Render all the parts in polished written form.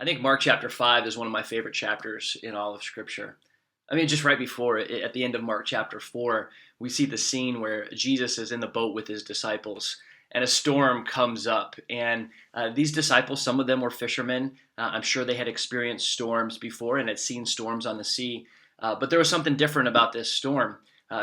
I think Mark chapter 5 is one of my favorite chapters in all of Scripture. I mean, just right before it, at the end of Mark chapter 4, we see the scene where Jesus is in the boat with his disciples, and a storm comes up. And these disciples, some of them were fishermen. I'm sure they had experienced storms before and had seen storms on the sea. But there was something different about this storm.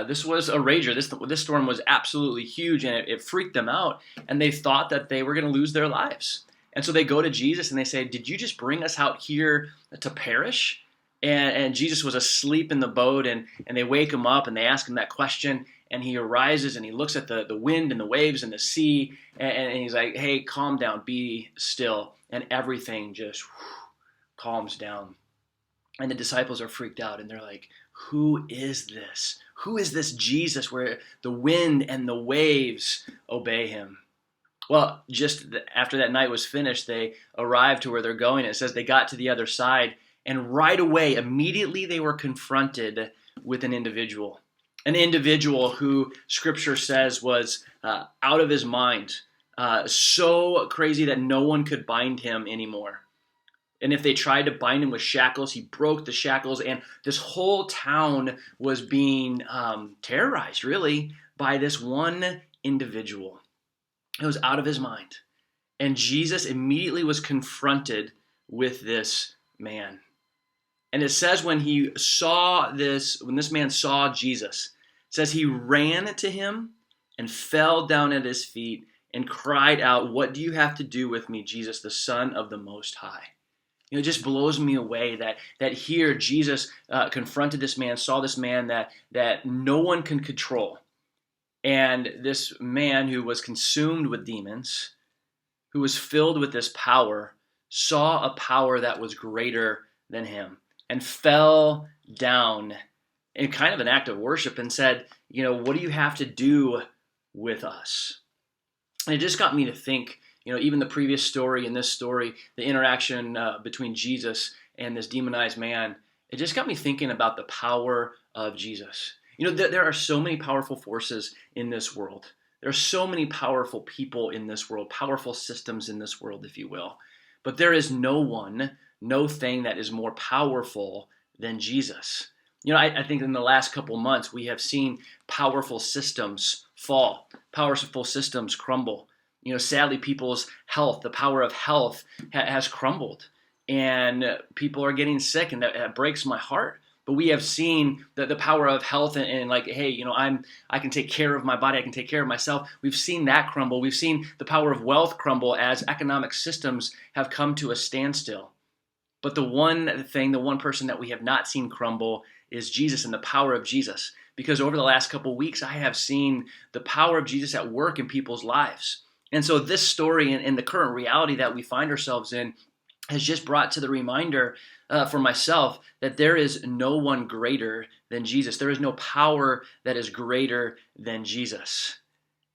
This was a rager. This storm was absolutely huge, and it freaked them out. And they thought that they were going to lose their lives. And so they go to Jesus and they say, "Did you just bring us out here to perish?" And Jesus was asleep in the boat, and they wake him up and they ask him that question. And he arises and he looks at the wind and the waves and the sea, and he's like, "Hey, calm down, be still." And everything just calms down. And the disciples are freaked out and they're like, "Who is this? Who is this Jesus where the wind and the waves obey him?" Well, just after that night was finished, they arrived to where they're going. It says they got to the other side, and right away, immediately, they were confronted with an individual who Scripture says was out of his mind, so crazy that no one could bind him anymore. And if they tried to bind him with shackles, he broke the shackles, and this whole town was being terrorized, really, by this one individual. It was out of his mind. And Jesus immediately was confronted with this man. And it says when this man saw Jesus, it says he ran to him and fell down at his feet and cried out, "What do you have to do with me, Jesus, the Son of the Most High?" It just blows me away that here Jesus confronted this man, saw this man that no one can control. And this man who was consumed with demons, who was filled with this power, saw a power that was greater than him and fell down in kind of an act of worship and said, "What do you have to do with us?" And it just got me to think, even the previous story and this story, the interaction between Jesus and this demonized man, it just got me thinking about the power of Jesus. There are so many powerful forces in this world. There are so many powerful people in this world, powerful systems in this world, if you will. But there is no thing that is more powerful than Jesus. I think in the last couple months, we have seen powerful systems fall, powerful systems crumble. Sadly, people's health, the power of health has crumbled, and people are getting sick, and that breaks my heart. But we have seen the power of health and like, hey, I can take care of my body. I can take care of myself. We've seen that crumble. We've seen the power of wealth crumble as economic systems have come to a standstill. But the one person that we have not seen crumble is Jesus and the power of Jesus. Because over the last couple weeks, I have seen the power of Jesus at work in people's lives. And so this story and the current reality that we find ourselves in has just brought to the reminder for myself that there is no one greater than Jesus. There is no power that is greater than Jesus.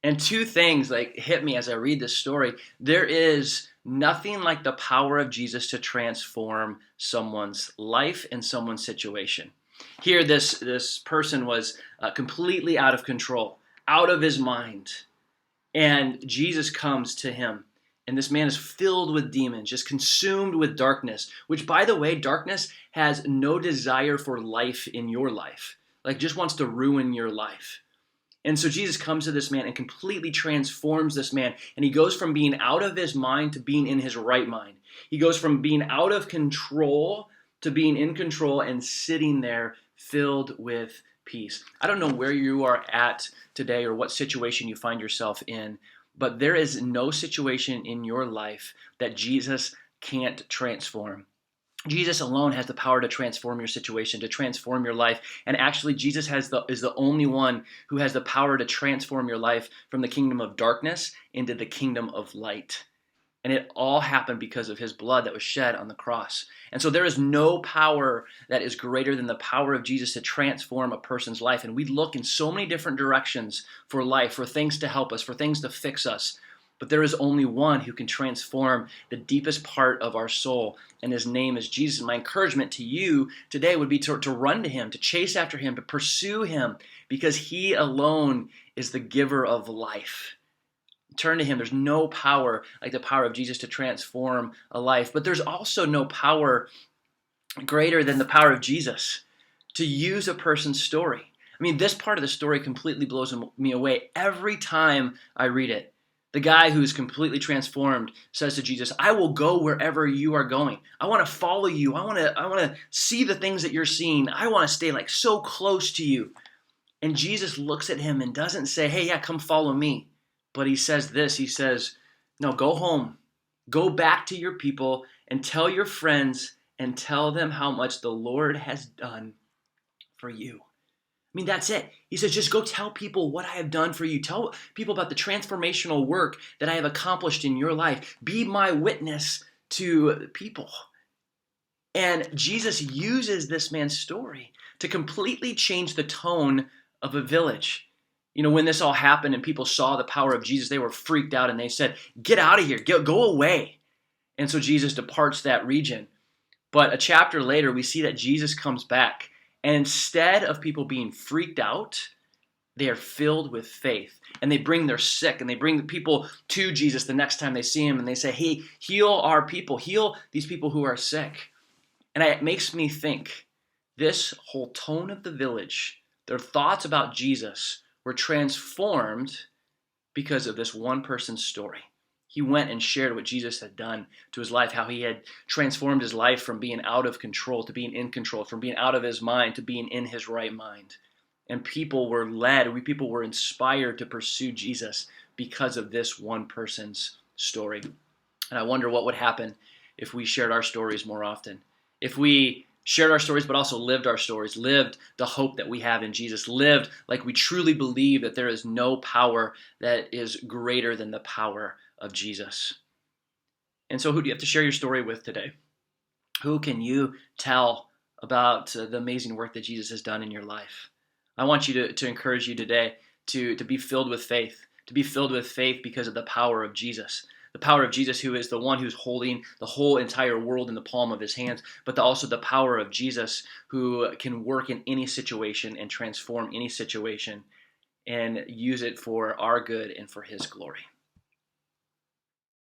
And two things hit me as I read this story. There is nothing like the power of Jesus to transform someone's life and someone's situation. Here, this person was completely out of control, out of his mind. And Jesus comes to him. And this man is filled with demons, just consumed with darkness, which, by the way, darkness has no desire for life in your life, just wants to ruin your life. And so Jesus comes to this man and completely transforms this man. And he goes from being out of his mind to being in his right mind. He goes from being out of control to being in control and sitting there filled with peace. I don't know where you are at today or what situation you find yourself in, but there is no situation in your life that Jesus can't transform. Jesus alone has the power to transform your situation, to transform your life. And actually, Jesus is the only one who has the power to transform your life from the kingdom of darkness into the kingdom of light. And it all happened because of his blood that was shed on the cross. And so there is no power that is greater than the power of Jesus to transform a person's life. And we look in so many different directions for life, for things to help us, for things to fix us. But there is only one who can transform the deepest part of our soul, and his name is Jesus. And my encouragement to you today would be to run to him, to chase after him, to pursue him, because he alone is the giver of life. Turn to him. There's no power like the power of Jesus to transform a life. But there's also no power greater than the power of Jesus to use a person's story. I mean, this part of the story completely blows me away every time I read it. The guy who is completely transformed says to Jesus, I will go wherever you are going. I want to follow you. I want to see the things that you're seeing. I want to stay like so close to you. And Jesus looks at him and doesn't say, hey, yeah, come follow me. But he says this, he says, no, go home. Go back to your people and tell your friends and tell them how much the Lord has done for you. I mean, that's it. He says, just go tell people what I have done for you. Tell people about the transformational work that I have accomplished in your life. Be my witness to people. And Jesus uses this man's story to completely change the tone of a village. You know, when this all happened and people saw the power of Jesus, they were freaked out and they said, get out of here, go away. And so Jesus departs that region. But a chapter later, we see that Jesus comes back. And instead of people being freaked out, they are filled with faith. And they bring their sick and they bring the people to Jesus the next time they see him. And they say, hey, heal our people. Heal these people who are sick. And it makes me think, this whole tone of the village, their thoughts about Jesus were transformed because of this one person's story. He went and shared what Jesus had done to his life, how he had transformed his life from being out of control to being in control, from being out of his mind to being in his right mind. And people were people were inspired to pursue Jesus because of this one person's story. And I wonder what would happen if we shared our stories more often. If we shared our stories, but also lived our stories, lived the hope that we have in Jesus, lived like we truly believe that there is no power that is greater than the power of Jesus. And so who do you have to share your story with today? Who can you tell about the amazing work that Jesus has done in your life? I want you to encourage you today to be filled with faith, because of the power of Jesus. The power of Jesus, who is the one who's holding the whole entire world in the palm of his hands, but also the power of Jesus, who can work in any situation and transform any situation and use it for our good and for his glory.